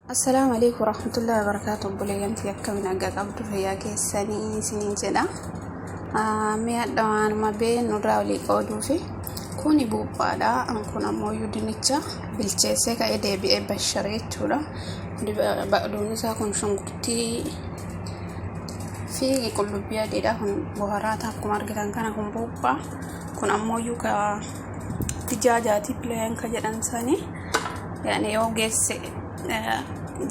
Assalamualaikum warahmatullahi wabarakatuh. Buleeyantii akkam nagaa qabdu fayyaa keessanii isiniin jedha. Mi'a dhawaanuma nurraa olii qooduu fi kuni buuphaadha. Kun ammoo dinicha bilcheessee ka'ee deebi'ee basharee jechuudha. Baqduun isaa kun shunkurtii fi qullubbii adiidha. Kun buharaata akkuma argitan kana kun buuphaa. Kun ammoo ka tijaajaati pileen ka jedhan sanii. Yani yoo geesse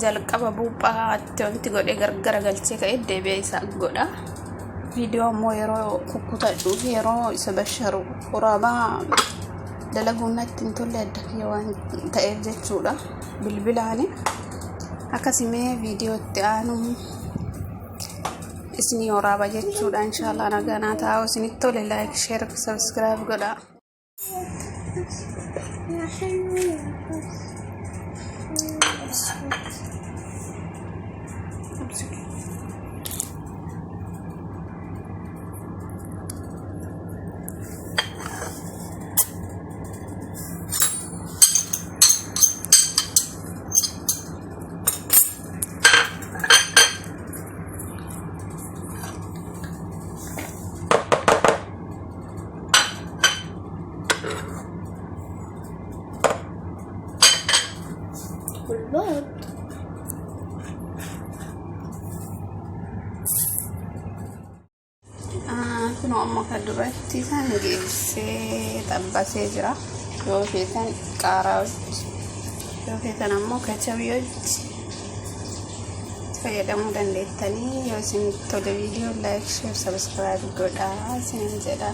jalqaba buuphaatti wanti godhee gargara galchee ka'ee deebi'ee isa godha. Viidiyoo ammoo yeroo kukkutadhuu fi yeroo isa basharu quraabaa dalaguun natti hin tolle adda kiyya waan ta'eef jechuudha. Bilbilaani akkasimee viidiyootti aanu isinii waraaba jechuudha. Inshaallah nagaa taa'u isinitti tole like share subscribe godha. Kulot. Kun ammoo kan duratti isaan geessee xabbasee jira. Yoo feetan qaaraa wajji, yoo feetan ammoo kachabii wajji fayyadamuu dandeettanii. Yoo isin tole viidiyoo like share subscribe godhaa isiniin jedha.